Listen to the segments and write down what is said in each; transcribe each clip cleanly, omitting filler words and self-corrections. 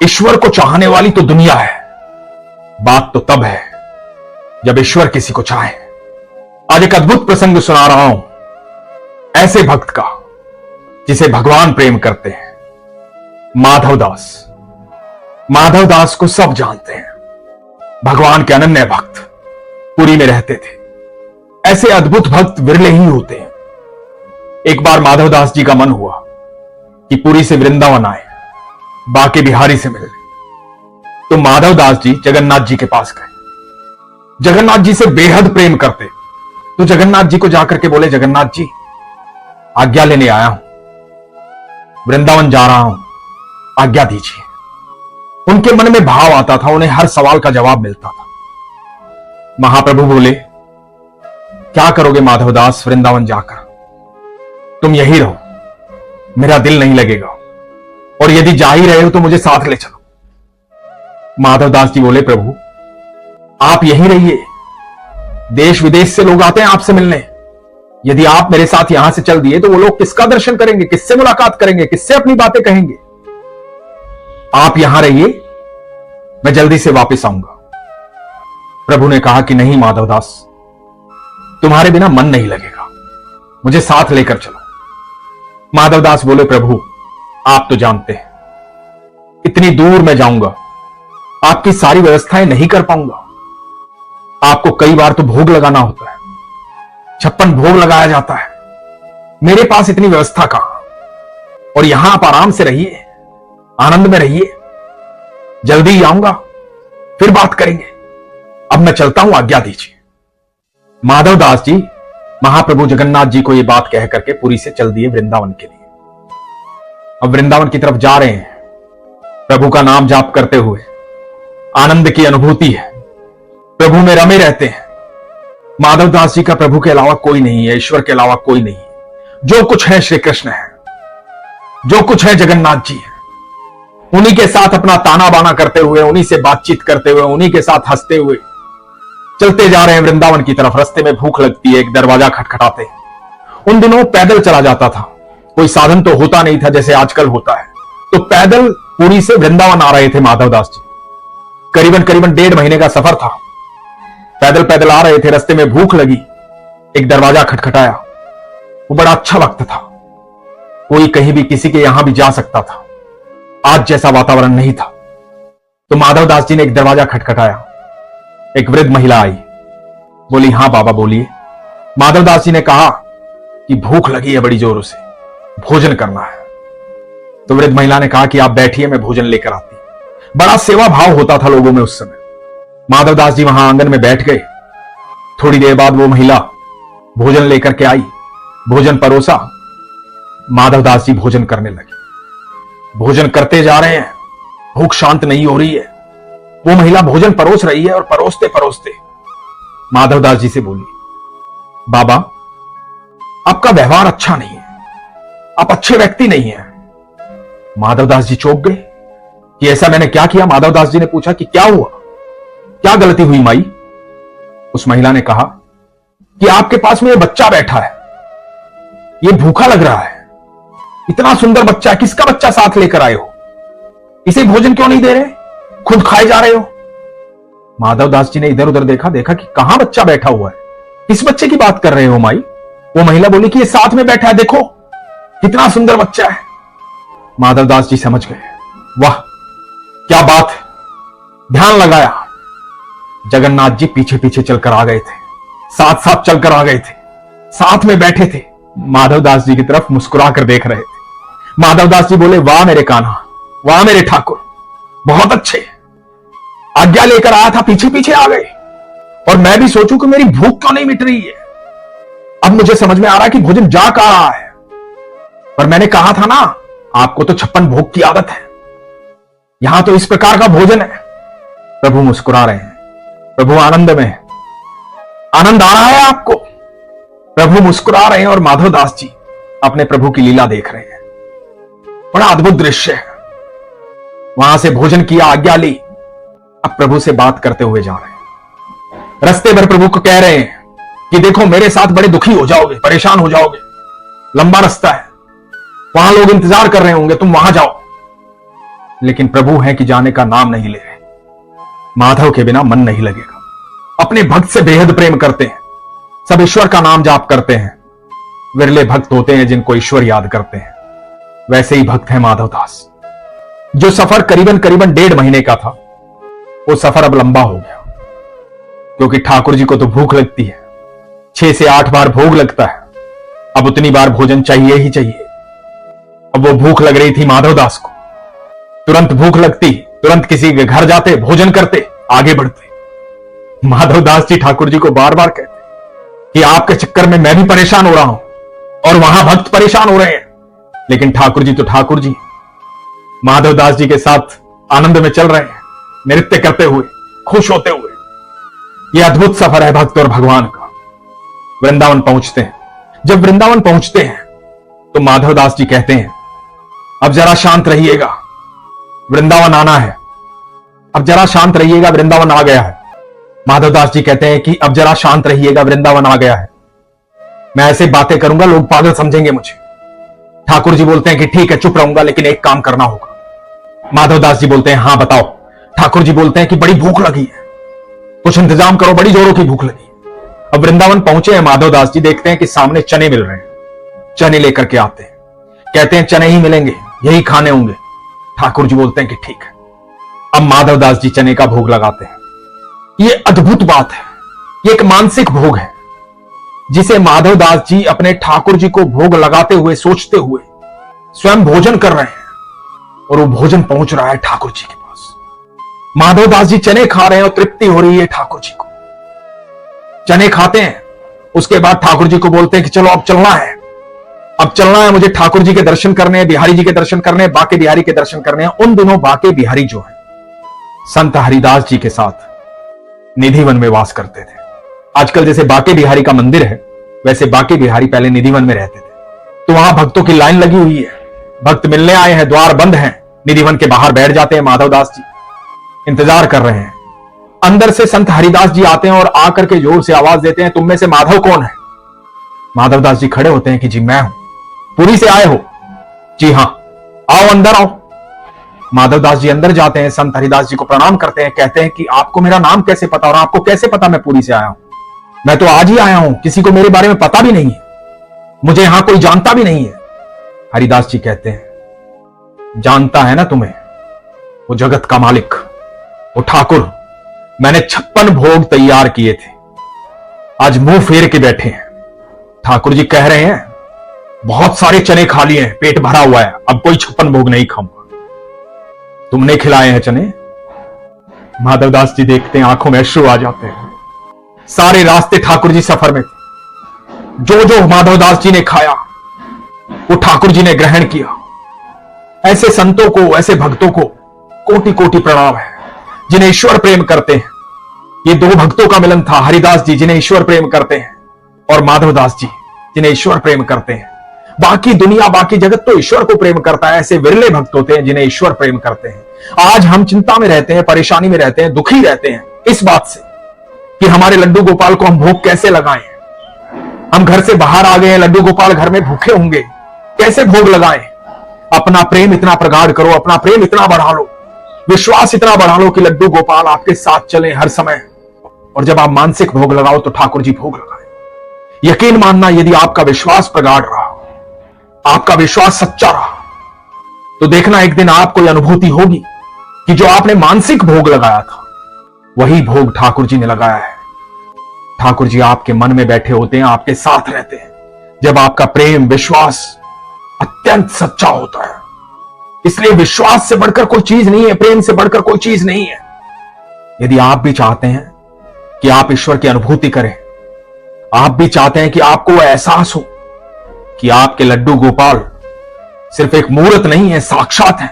ईश्वर को चाहने वाली तो दुनिया है, बात तो तब है जब ईश्वर किसी को चाहे। आज एक अद्भुत प्रसंग सुना रहा हूं ऐसे भक्त का जिसे भगवान प्रेम करते हैं, माधव दास। माधव दास को सब जानते हैं, भगवान के अनन्य भक्त, पुरी में रहते थे। ऐसे अद्भुत भक्त विरले ही होते हैं। एक बार माधव दास जी का मन हुआ कि पुरी से वृंदावन आए, बाके बिहारी से मिलने। तो माधव दास जी जगन्नाथ जी के पास गए। जगन्नाथ जी से बेहद प्रेम करते, तो जगन्नाथ जी को जाकर के बोले, जगन्नाथ जी आज्ञा लेने आया हूं, वृंदावन जा रहा हूं, आज्ञा दीजिए। उनके मन में भाव आता था, उन्हें हर सवाल का जवाब मिलता था। महाप्रभु बोले, क्या करोगे माधव दास वृंदावन जाकर? तुम यही रहो, मेरा दिल नहीं लगेगा, और यदि जा ही रहे हो तो मुझे साथ ले चलो। माधव दास जी बोले, प्रभु आप यहीं रहिए, देश विदेश से लोग आते हैं आपसे मिलने। यदि आप मेरे साथ यहां से चल दिए तो वो लोग किसका दर्शन करेंगे, किससे मुलाकात करेंगे, किससे अपनी बातें कहेंगे? आप यहां रहिए, मैं जल्दी से वापस आऊंगा। प्रभु ने कहा कि नहीं माधव दास, तुम्हारे बिना मन नहीं लगेगा, मुझे साथ लेकर चलो। माधव दास बोले, प्रभु आप तो जानते हैं इतनी दूर मैं जाऊंगा, आपकी सारी व्यवस्थाएं नहीं कर पाऊंगा। आपको कई बार तो भोग लगाना होता है, 56 भोग लगाया जाता है, मेरे पास इतनी व्यवस्था कहां? और यहां आप आराम से रहिए, आनंद में रहिए, जल्दी ही आऊंगा, फिर बात करेंगे। अब मैं चलता हूं, आज्ञा दीजिए। माधव दास जी महाप्रभु जगन्नाथ जी को यह बात कह करके पुरी से चल दिए वृंदावन के लिए। अब वृंदावन की तरफ जा रहे हैं, प्रभु का नाम जाप करते हुए, आनंद की अनुभूति है, प्रभु में रमे रहते हैं। माधव दास जी का प्रभु के अलावा कोई नहीं है, ईश्वर के अलावा कोई नहीं है। जो कुछ है श्री कृष्ण है, जो कुछ है जगन्नाथ जी है। उन्हीं के साथ अपना ताना बाना करते हुए, उन्हीं से बातचीत करते हुए, उन्हीं के साथ हंसते हुए चलते जा रहे हैं वृंदावन की तरफ। रास्ते में भूख लगती है, एक दरवाजा खटखटाते। उन दिनों पैदल चला जाता था, कोई साधन तो होता नहीं था जैसे आजकल होता है। तो पैदल पुरी से वृंदावन आ रहे थे माधव दास जी। करीबन 1.5 महीने का सफर था, पैदल पैदल आ रहे थे। रास्ते में भूख लगी, एक दरवाजा खटखटाया। वो बड़ा अच्छा वक्त था, कोई कहीं भी किसी के यहां भी जा सकता था, आज जैसा वातावरण नहीं था। तो माधव दास जी ने एक दरवाजा खटखटाया। एक वृद्ध महिला आई, बोली, हां बाबा बोलिए। माधव दास जी ने कहा कि भूख लगी है बड़ी जोरों से, भोजन करना है। तो वृद्ध महिला ने कहा कि आप बैठिए, मैं भोजन लेकर आती। बड़ा सेवा भाव होता था लोगों में उस समय। माधव दास जी वहां आंगन में बैठ गए। थोड़ी देर बाद वो महिला भोजन लेकर के आई, भोजन परोसा। माधव दास जी भोजन करने लगे। भोजन करते जा रहे हैं, भूख शांत नहीं हो रही है। वो महिला भोजन परोस रही है और परोसते परोसते माधव दास जी से बोली, बाबा आपका व्यवहार अच्छा नहीं है, आप अच्छे व्यक्ति नहीं हैं। माधव दास जी चौंक गए कि ऐसा मैंने क्या किया? माधव दास जी ने पूछा कि क्या हुआ, क्या गलती हुई माई? उस महिला ने कहा कि आपके पास में ये बच्चा बैठा है, ये भूखा लग रहा है, इतना सुंदर बच्चा, किसका बच्चा साथ लेकर आए हो? इसे भोजन क्यों नहीं दे रहे, खुद खाए जा रहे हो? माधव दास जी ने इधर उधर देखा कि कहां बच्चा बैठा हुआ है, किस बच्चे की बात कर रहे हो माई? वो महिला बोली कि ये साथ में बैठा है, देखो कितना सुंदर बच्चा है। माधव दास जी समझ गए, वाह क्या बात है। ध्यान लगाया, जगन्नाथ जी पीछे पीछे चलकर आ गए थे, साथ साथ चलकर आ गए थे, साथ में बैठे थे, माधव दास जी की तरफ मुस्कुरा कर देख रहे थे। माधव दास जी बोले, वाह मेरे कान्हा, वाह मेरे ठाकुर, बहुत अच्छे, आज्ञा लेकर आया था, पीछे पीछे आ गए। और मैं भी सोचूं कि मेरी भूख क्यों नहीं मिट रही है। अब मुझे समझ में आ रहा है कि भोजन जा कहां रहा है। पर मैंने कहा था ना, आपको तो 56 भोग की आदत है, यहां तो इस प्रकार का भोजन है। प्रभु मुस्कुरा रहे हैं, प्रभु आनंद में है, आनंद आ रहा है आपको। प्रभु मुस्कुरा रहे हैं और माधव दास जी अपने प्रभु की लीला देख रहे हैं। बड़ा अद्भुत दृश्य है। वहां से भोजन किया, आज्ञा ली, अब प्रभु से बात करते हुए जा रहे हैं। रास्ते भर प्रभु को कह रहे हैं कि देखो मेरे साथ बड़े दुखी हो जाओगे, परेशान हो जाओगे, लंबा रास्ता है, वहां लोग इंतजार कर रहे होंगे, तुम वहां जाओ। लेकिन प्रभु हैं कि जाने का नाम नहीं ले रहे। माधव के बिना मन नहीं लगेगा। अपने भक्त से बेहद प्रेम करते हैं, सब ईश्वर का नाम जाप करते हैं। विरले भक्त होते हैं जिनको ईश्वर याद करते हैं। वैसे ही भक्त है माधवदास। जो सफर करीबन करीबन 1.5 महीने का था, वो सफर अब लंबा हो गया, क्योंकि ठाकुर जी को तो भूख लगती है। 6 से 8 बार भोग लगता है। अब उतनी बार भोजन चाहिए ही चाहिए। अब वो भूख लग रही थी माधवदास को। तुरंत भूख लगती, तुरंत किसी के घर जाते, भोजन करते, आगे बढ़ते। माधवदास जी ठाकुर जी को बार बार कहते कि आपके चक्कर में मैं भी परेशान हो रहा हूं और वहां भक्त परेशान हो रहे हैं। लेकिन ठाकुर जी तो ठाकुर जी माधवदास जी के साथ आनंद में चल रहे हैं, नृत्य करते हुए, खुश होते हुए। यह अद्भुत सफर है भक्त और भगवान का। वृंदावन पहुंचते हैं। जब वृंदावन पहुंचते हैं तो माधवदास जी कहते हैं, अब जरा शांत रहिएगा, वृंदावन आना है। अब जरा शांत रहिएगा, वृंदावन आ गया है। माधवदास जी कहते हैं कि अब जरा शांत रहिएगा, वृंदावन आ गया है। मैं ऐसे बातें करूंगा, लोग पागल समझेंगे मुझे। ठाकुर जी बोलते हैं कि ठीक है, चुप रहूंगा, लेकिन एक काम करना होगा। माधवदास जी बोलते हैं, हां बताओ। ठाकुर जी बोलते हैं कि बड़ी भूख लगी है, कुछ इंतजाम करो, बड़ी जोरों की भूख लगी है। अब वृंदावन पहुंचे हैं माधवदास जी, देखते हैं कि सामने चने मिल रहे हैं। चने लेकर के आते हैं, कहते हैं चने ही मिलेंगे, यही खाने होंगे। ठाकुर जी बोलते हैं कि ठीक है। अब माधवदास जी चने का भोग लगाते हैं। ये अद्भुत बात है, ये एक मानसिक भोग है जिसे माधवदास जी अपने ठाकुर जी को भोग लगाते हुए, सोचते हुए स्वयं भोजन कर रहे हैं और वो भोजन पहुंच रहा है ठाकुर जी के पास। माधवदास जी चने खा रहे हैं और तृप्ति हो रही है ठाकुर जी को। चने खाते हैं, उसके बाद ठाकुर जी को बोलते हैं कि चलो अब चलना है, अब चलना है, मुझे ठाकुर जी के दर्शन करने हैं, बिहारी जी के दर्शन करने हैं, बाके बिहारी के दर्शन करने हैं। उन दिनों बाके बिहारी जो है संत हरिदास जी के साथ निधिवन में वास करते थे। आजकल जैसे बाके बिहारी का मंदिर है, वैसे बाके बिहारी पहले निधिवन में रहते थे। तो वहां भक्तों की लाइन लगी हुई है, भक्त मिलने आए हैं, द्वार बंद हैं, निधिवन के बाहर बैठ जाते हैं। माधवदास जी इंतजार कर रहे हैं। अंदर से संत हरिदास जी आते हैं और आकर के जोर से आवाज देते हैं, तुम में से माधव कौन है? माधवदास जी खड़े होते हैं कि जी मैं हूं। पुरी से आए हो? जी हां। आओ अंदर आओ। माधवदास जी अंदर जाते हैं, संत हरिदास जी को प्रणाम करते हैं, कहते हैं कि आपको मेरा नाम कैसे पता और आपको कैसे पता मैं पुरी से आया हूं? मैं तो आज ही आया हूं, किसी को मेरे बारे में पता भी नहीं है, मुझे यहां कोई जानता भी नहीं है। हरिदास जी कहते हैं, जानता है ना तुम्हें, वो जगत का मालिक, वो ठाकुर। मैंने 56 भोग तैयार किए थे, आज मुंह फेर के बैठे हैं। ठाकुर जी कह रहे हैं, बहुत सारे चने खा लिए हैं, पेट भरा हुआ है, अब कोई 56 भोग नहीं खाऊंगा। तुमने खिलाए हैं चने? माधवदास जी देखते हैं, आंखों में अश्रु आ जाते हैं। सारे रास्ते ठाकुर जी सफर में थे। जो जो माधवदास जी ने खाया वो ठाकुर जी ने ग्रहण किया। ऐसे संतों को, ऐसे भक्तों को कोटि कोटि प्रणाम है, जिन्हें ईश्वर प्रेम करते हैं। ये दो भक्तों का मिलन था, हरिदास जी जिन्हें ईश्वर प्रेम करते हैं और माधवदास जी जिन्हें ईश्वर प्रेम करते हैं। बाकी दुनिया, बाकी जगत तो ईश्वर को प्रेम करता है, ऐसे विरले भक्त होते हैं जिन्हें ईश्वर प्रेम करते हैं। आज हम चिंता में रहते हैं, परेशानी में रहते हैं, दुखी रहते हैं इस बात से कि हमारे लड्डू गोपाल को हम भोग कैसे लगाएं। हम घर से बाहर आ गए हैं, लड्डू गोपाल घर में भूखे होंगे, कैसे भोग लगाएं। अपना प्रेम इतना प्रगाढ़ करो, अपना प्रेम इतना बढ़ा लो, विश्वास इतना बढ़ा लो कि लड्डू गोपाल आपके साथ चले हर समय। और जब आप मानसिक भोग लगाओ तो ठाकुर जी भोग लगाए। यकीन मानना, यदि आपका विश्वास प्रगाढ़ रहा, आपका विश्वास सच्चा रहा, तो देखना एक दिन आपको यह अनुभूति होगी कि जो आपने मानसिक भोग लगाया था वही भोग ठाकुर जी ने लगाया है। ठाकुर जी आपके मन में बैठे होते हैं, आपके साथ रहते हैं, जब आपका प्रेम, विश्वास अत्यंत सच्चा होता है। इसलिए विश्वास से बढ़कर कोई चीज नहीं है, प्रेम से बढ़कर कोई चीज नहीं है। यदि आप भी चाहते हैं कि आप ईश्वर की अनुभूति करें, आप भी चाहते हैं कि आपको एहसास हो कि आपके लड्डू गोपाल सिर्फ एक मूर्त नहीं है, साक्षात है,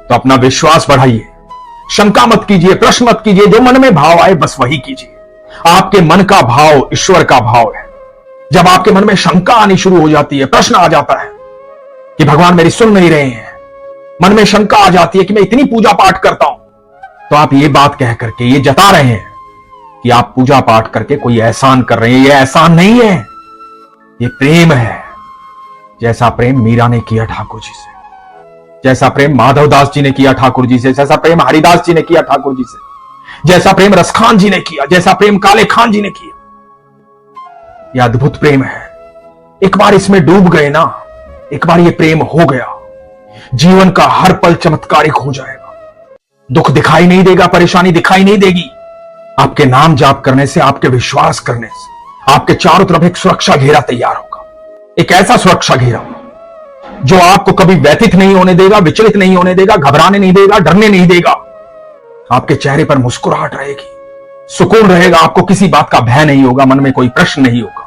तो अपना विश्वास बढ़ाइए। शंका मत कीजिए, प्रश्न मत कीजिए, जो मन में भाव आए बस वही कीजिए। आपके मन का भाव ईश्वर का भाव है। जब आपके मन में शंका आनी शुरू हो जाती है, प्रश्न आ जाता है कि भगवान मेरी सुन नहीं रहे हैं, मन में शंका आ जाती है कि मैं इतनी पूजा पाठ करता हूं, तो आप ये बात कह करके ये जता रहे हैं कि आप पूजा पाठ करके कोई एहसान कर रहे हैं। ये एहसान नहीं है, ये प्रेम है। जैसा प्रेम मीरा ने किया ठाकुर जी से, जैसा प्रेम माधव दास जी ने किया ठाकुर जी से, जैसा प्रेम हरिदास जी ने किया ठाकुर जी से, जैसा प्रेम रसखान जी ने किया, जैसा प्रेम काले खान जी ने किया। यह अद्भुत प्रेम है। एक बार इसमें डूब गए ना, एक बार ये प्रेम हो गया, जीवन का हर पल चमत्कारिक हो जाएगा। दुख दिखाई नहीं देगा, परेशानी दिखाई नहीं देगी। आपके नाम जाप करने से, आपके विश्वास करने से आपके चारों तरफ एक सुरक्षा घेरा तैयार होगा। एक ऐसा सुरक्षा घेरा जो आपको कभी व्यथित नहीं होने देगा, विचलित नहीं होने देगा, घबराने नहीं देगा, डरने नहीं देगा। आपके चेहरे पर मुस्कुराहट रहेगी, सुकून रहेगा, आपको किसी बात का भय नहीं होगा, मन में कोई प्रश्न नहीं होगा।